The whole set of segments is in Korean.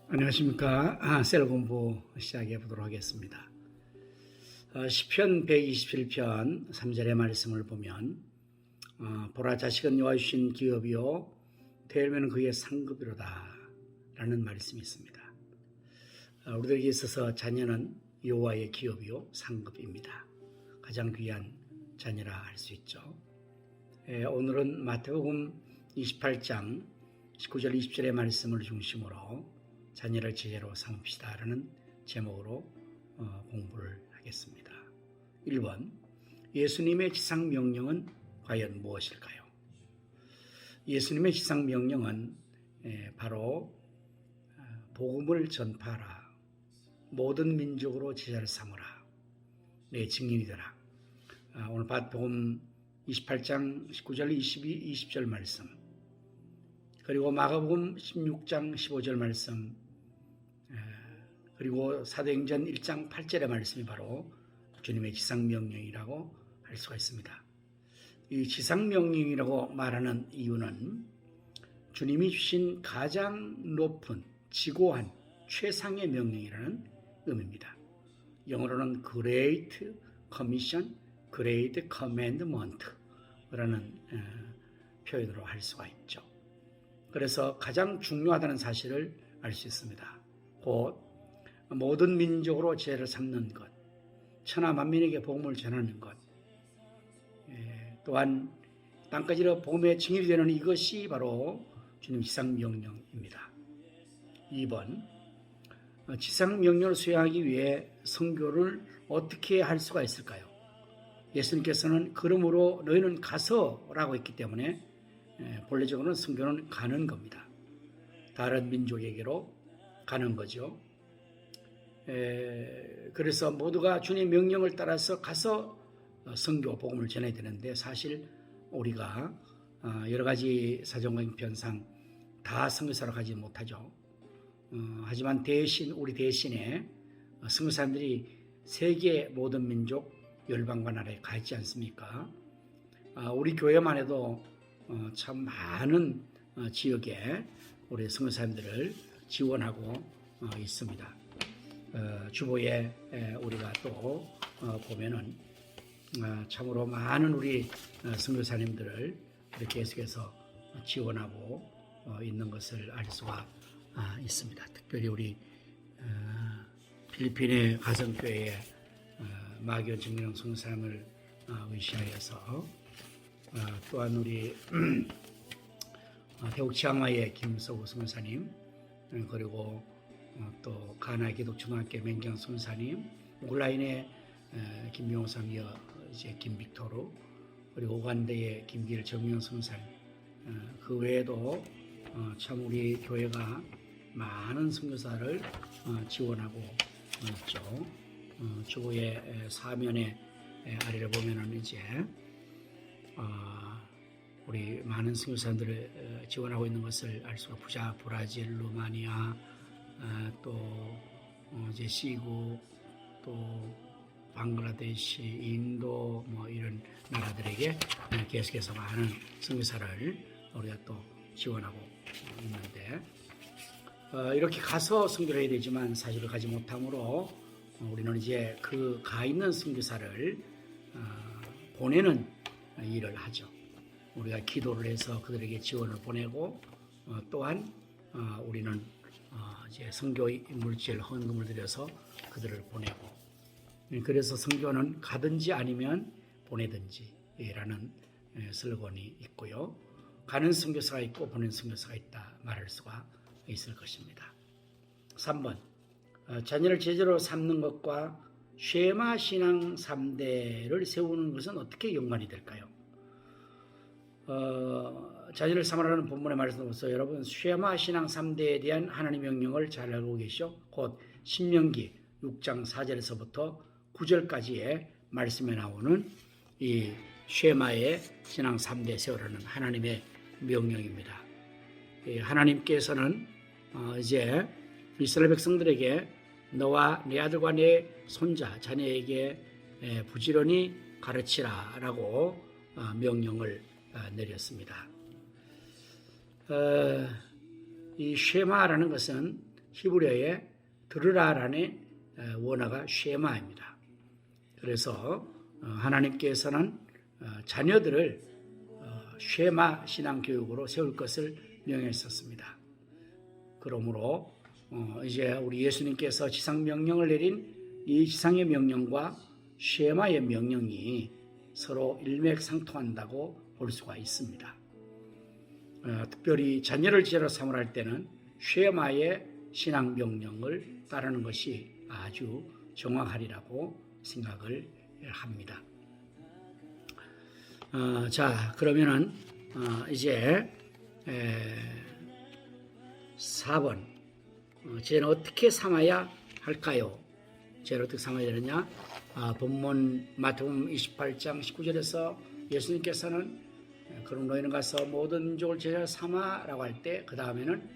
안녕하십니까. 셀 공부 시작해 보도록 하겠습니다. 시편 127편 3절의 말씀을 보면 보라 자식은 여호와 주신 기업이요 되면 그의 상급이로다 라는 말씀이 있습니다. 우리들에게 있어서 자녀는 여호와의 기업이요 상급입니다. 가장 귀한 자녀라 할 수 있죠. 오늘은 마태복음 28장 19절 20절의 말씀을 중심으로 자녀를 제자로 삼읍시다 라는 제목으로 공부를 하겠습니다. 1번, 예수님의 지상명령은 과연 무엇일까요? 예수님의 지상명령은 바로 복음을 전파하라, 모든 민족으로 제자를 삼으라, 내 증인이 되라. 오늘 마태복음 28장 19절 22, 20절 말씀, 그리고 마가복음 16장 15절 말씀, 그리고 사도행전 1장 8절의 말씀이 바로 주님의 지상명령이라고 할 수가 있습니다. 이 지상명령이라고 말하는 이유는 주님이 주신 가장 높은 지고한 최상의 명령이라는 의미입니다. 영어로는 Great Commission, Great Commandment라는 표현으로 할 수가 있죠. 그래서 가장 중요하다는 사실을 알 수 있습니다. 곧 모든 민족으로 제자를 삼는 것, 천하 만민에게 복음을 전하는 것, 또한 땅까지로 복음의 증인이 되는 이것이 바로 주님 지상명령입니다. 2번, 지상명령을 수행하기 위해 선교를 어떻게 할 수가 있을까요? 예수님께서는 그러므로 너희는 가서라고 했기 때문에 본래적으로는 선교는 가는 겁니다. 다른 민족에게로 가는 거죠. 그래서 모두가 주님의 명령을 따라서 가서 선교 복음을 전해야 되는데 사실 우리가 여러 가지 사정적인 편상 다 선교사로 가지 못하죠. 하지만 우리 대신에 선교사님들이 세계 모든 민족 열방과 나라에 가 있지 않습니까? 우리 교회만 해도 참 많은 지역에 우리 선교사님들을 지원하고 있습니다. 주보에 우리가 또 보면은 참으로 많은 우리 선교사님들을 이렇게 계속해서 지원하고 있는 것을 알 수가 있습니다. 특별히 우리 필리핀의 가정교회의 마기원 정민영 선교사님을 의시하여서 또한 우리 태국 치앙마이의 김서구 선교사님, 그리고 또 가나 기독초등학교 맹경 선교사님, 온라인의 김명호 선교 이제 김빅토르, 그리고 오간대의 김길 정명 선교사님, 그 외에도 참 우리 교회가 많은 선교사를 지원하고 있죠. 주보의 사면의 아래를 보면은 이제 우리 많은 선교사님들을 지원하고 있는 것을 알 수가 브라질, 루마니아, 또 이제 시국, 또 방글라데시, 인도 뭐 이런 나라들에게 계속해서 많은 선교사를 우리가 또 지원하고 있는데 이렇게 가서 선교를 해야 되지만 사실 가지 못하므로 우리는 이제 그 가 있는 선교사를 보내는 일을 하죠. 우리가 기도를 해서 그들에게 지원을 보내고 또한 우리는 이제 선교 물질 헌금을 들여서 그들을 보내고, 그래서 선교는 가든지 아니면 보내든지라는 슬로건이 있고요. 가는 선교사가 있고 보내는 선교사가 있다 말할 수가 있을 것입니다. 3번, 자녀를 제자로 삼는 것과 쉐마 신앙 3대를 세우는 것은 어떻게 연관이 될까요? 자녀를 삼으라는 본문의 말씀으로서 여러분 쉐마 신앙 3대에 대한 하나님의 명령을 잘 알고 계시죠? 곧 신명기 6장 4절에서부터 9절까지의 말씀에 나오는 이 쉐마의 신앙 3대 세우라는 하나님의 명령입니다. 하나님께서는 이제 이스라엘 백성들에게 너와 내 아들과 내 손자 자녀에게 부지런히 가르치라 라고 명령을 내렸습니다. 이 쉐마라는 것은 히브리어의 들으라라는 원어가 쉐마입니다. 그래서 하나님께서는 자녀들을 쉐마 신앙 교육으로 세울 것을 명했었습니다. 그러므로 이제 우리 예수님께서 지상 명령을 내린 이 지상의 명령과 쉐마의 명령이 서로 일맥상통한다고 볼 수가 있습니다. 특별히 자녀를 제자로 삼으라 할 때는 쉐마의 신앙 명령을 따르는 것이 아주 정확하리라고 생각을 합니다. 자, 그러면은 이제 4번 쟤는 어떻게 삼아야 할까요? 쟤는 어떻게 삼아야 되느냐? 본문 마태복음 28장 19절에서 예수님께서는 그럼 너희는 가서 모든 민족을 제자 삼아라고 할 때 그 다음에는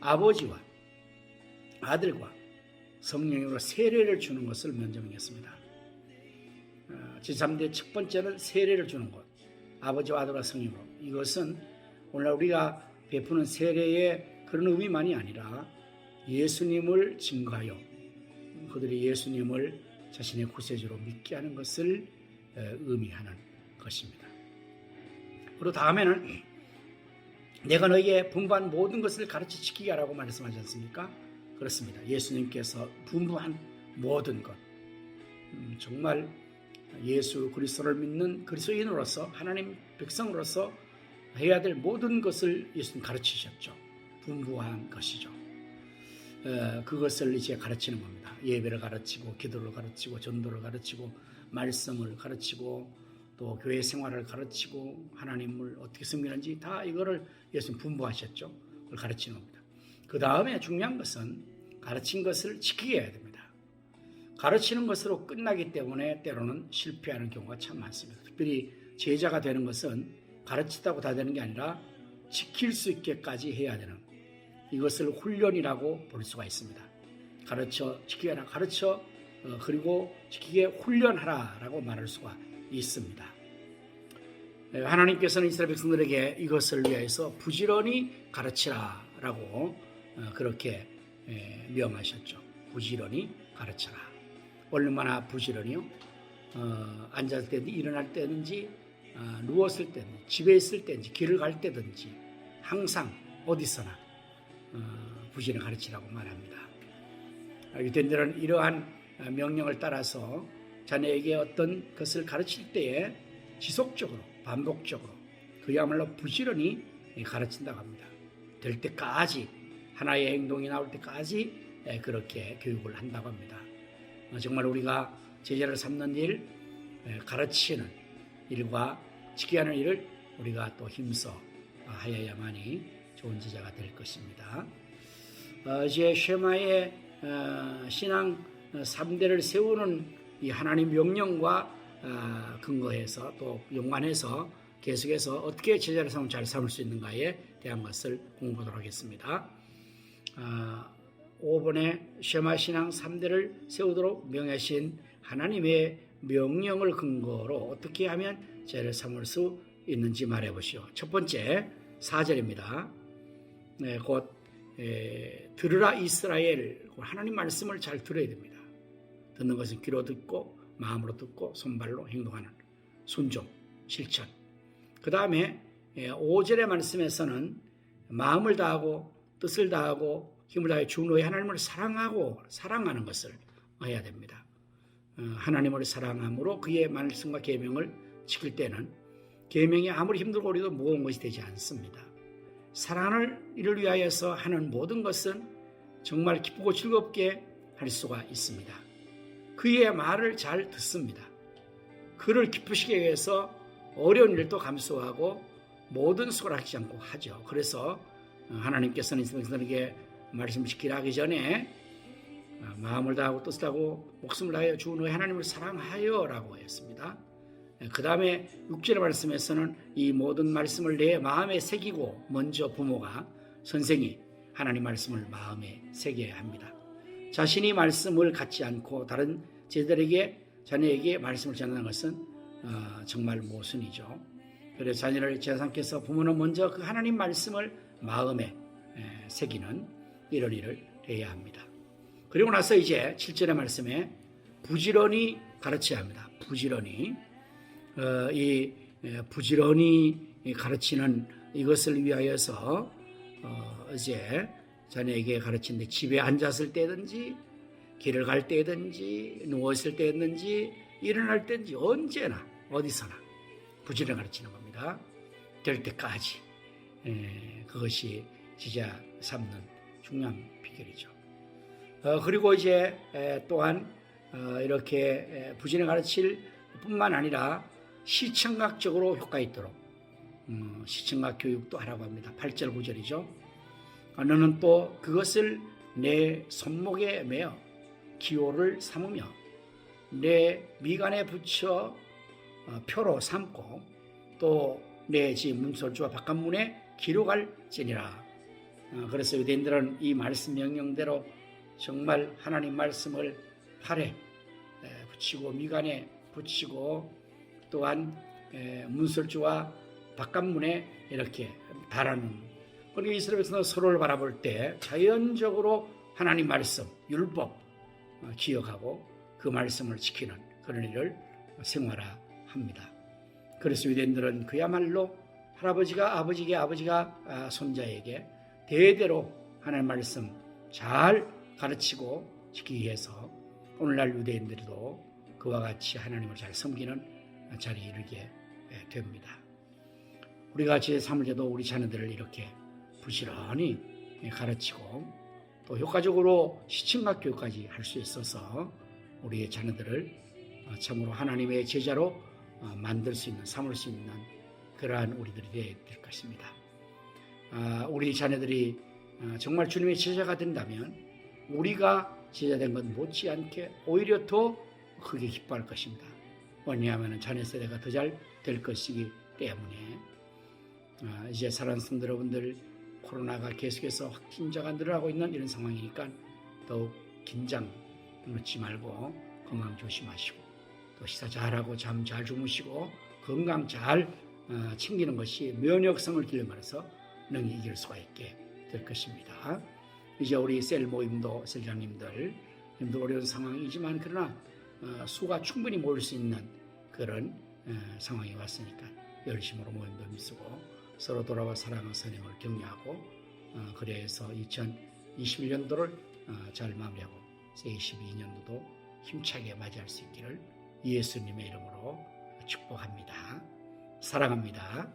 아버지와 아들과 성령으로 세례를 주는 것을 먼저 명했습니다. 제3대 첫 번째는 세례를 주는 것, 아버지와 아들과 성령으로. 이것은 오늘 우리가 베푸는 세례의 그런 의미만이 아니라 예수님을 증거하여 그들이 예수님을 자신의 구세주로 믿게 하는 것을 의미하는 것입니다. 그리고 다음에는 내가 너에게 분부한 모든 것을 가르쳐 지키게 하라고 말씀하지 않습니까? 그렇습니다. 예수님께서 분부한 모든 것, 정말 예수 그리스도를 믿는 그리스도인으로서 하나님 백성으로서 해야 될 모든 것을 예수님 가르치셨죠. 분부한 것이죠. 그것을 이제 가르치는 겁니다. 예배를 가르치고 기도를 가르치고 전도를 가르치고 말씀을 가르치고 또 교회 생활을 가르치고 하나님을 어떻게 섬기는지 다 이거를 예수님 분부하셨죠. 그걸 가르치는 겁니다. 그 다음에 중요한 것은 가르친 것을 지키게 해야 됩니다. 가르치는 것으로 끝나기 때문에 때로는 실패하는 경우가 참 많습니다. 특별히 제자가 되는 것은 가르치다고 다 되는 게 아니라 지킬 수 있게까지 해야 되는, 이것을 훈련이라고 볼 수가 있습니다. 가르쳐 지키게 하라, 가르쳐 그리고 지키게 훈련하라라고 말할 수가 있습니다. 하나님께서는 이스라엘 백성들에게 이것을 위해서 부지런히 가르치라라고 그렇게 명하셨죠. 부지런히 가르쳐라. 얼마나 부지런히요? 앉았을 때든지 일어날 때든지 누웠을 때든지 집에 있을 때든지 길을 갈 때든지 항상 어디서나 부지런히 가르치라고 말합니다. 유대인들은 이러한 명령을 따라서 자녀에게 어떤 것을 가르칠 때에 지속적으로 반복적으로 그야말로 부지런히 가르친다고 합니다. 될 때까지 하나의 행동이 나올 때까지 그렇게 교육을 한다고 합니다. 정말 우리가 제자를 삼는 일, 가르치는 일과 지키게 하는 일을 우리가 또 힘써 하여야만이 좋은 제자가 될 것입니다. 이제 쉐마의 신앙 3대를 세우는 이 하나님 명령과 근거해서 또 연관해서 계속해서 어떻게 제자를 잘 삼을 수 있는가에 대한 것을 공부하도록 하겠습니다. 5번에 쉐마 신앙 3대를 세우도록 명하신 하나님의 명령을 근거로 어떻게 하면 제자를 삼을 수 있는지 말해보시오. 첫 번째 4절입니다. 곧 들으라 이스라엘, 하나님 말씀을 잘 들어야 됩니다. 듣는 것은 귀로 듣고 마음으로 듣고 손발로 행동하는 순종, 실천. 그 다음에 5절의 말씀에서는 마음을 다하고 뜻을 다하고 힘을 다해 주 너의 하나님을 사랑하는 것을 해야 됩니다. 하나님을 사랑함으로 그의 말씀과 계명을 지킬 때는 계명이 아무리 힘들고 어려도 무거운 것이 되지 않습니다. 사랑을 이를 위하여서 하는 모든 것은 정말 기쁘고 즐겁게 할 수가 있습니다. 그의 말을 잘 듣습니다. 그를 기쁘시게 위해서 어려운 일도 감수하고 모든 수고를 하지 않고 하죠. 그래서 하나님께서는 이스라엘에게 말씀 지키라 하기 전에 마음을 다하고 뜻을 다하고 목숨을 다하여 주 너의 하나님을 사랑하여 라고 했습니다. 그 다음에 6절의 말씀에서는 이 모든 말씀을 내 마음에 새기고, 먼저 부모가, 선생이 하나님 말씀을 마음에 새겨야 합니다. 자신이 말씀을 갖지 않고 다른 제자들에게, 자녀에게 말씀을 전하는 것은 정말 모순이죠. 그래서 자녀를 제자상께서 부모는 먼저 그 하나님 말씀을 마음에 새기는 이런 일을 해야 합니다. 그리고 나서 이제 7절의 말씀에 부지런히 가르쳐야 합니다. 부지런히 이 부지런히 가르치는 이것을 위하여서 이제 자녀에게 가르치는데 집에 앉았을 때든지 길을 갈 때든지 누웠을 때든지 일어날 때든지 언제나 어디서나 부지런히 가르치는 겁니다. 될 때까지 그것이 지자 삼는 중요한 비결이죠. 그리고 이제 또한 이렇게 부지런히 가르칠 뿐만 아니라 시청각적으로 효과 있도록 시청각 교육도 하라고 합니다. 8절 9절이죠. 너는 또 그것을 내 손목에 매어 기호를 삼으며 내 미간에 붙여 표로 삼고 또 내 집 문설주와 바깥문에 기록할지니라. 그래서 유대인들은 이 말씀 명령대로 정말 하나님 말씀을 팔에 붙이고 미간에 붙이고 또한 문설주와 바깥문에 이렇게 달아놓는. 그러니까 이스라엘에서는 서로를 바라볼 때 자연적으로 하나님 말씀, 율법 기억하고 그 말씀을 지키는 그런 일을 생활화합니다. 그래서 유대인들은 그야말로 할아버지가 아버지에게 아버지가 손자에게 대대로 하나님 말씀 잘 가르치고 지키기 위해서 오늘날 유대인들도 그와 같이 하나님을 잘 섬기는 자리에 이르게 됩니다. 우리가 제3일제도 우리 자녀들을 이렇게 부지런히 가르치고 또 효과적으로 시청각 교육까지 할 수 있어서 우리의 자녀들을 참으로 하나님의 제자로 만들 수 있는, 삼을 수 있는 그러한 우리들이 되어야 될 것입니다. 우리 자녀들이 정말 주님의 제자가 된다면 우리가 제자된 것 못지않게 오히려 더 크게 기뻐할 것입니다. 왜냐하면 자녀 세대가 더 잘 될 것이기 때문에. 이제 사랑하는 성도 여러분들, 코로나가 계속해서 확진자가 늘어나고 있는 이런 상황이니까 더욱 긴장 놓지 말고 건강 조심하시고 또 식사 잘하고 잠 잘 주무시고 건강 잘 챙기는 것이 면역성을 길러면서 능히 이길 수가 있게 될 것입니다. 이제 우리 셀 모임도 셀장님들 힘도 어려운 상황이지만 그러나 수가 충분히 모일 수 있는 그런 상황이 왔으니까 열심으로 모임도 힘쓰고 서로 돌아와 사랑하는 선행을 격려하고 그래야 해서 2021년도를 잘 마무리하고 2022년도도 힘차게 맞이할 수 있기를 예수님의 이름으로 축복합니다. 사랑합니다.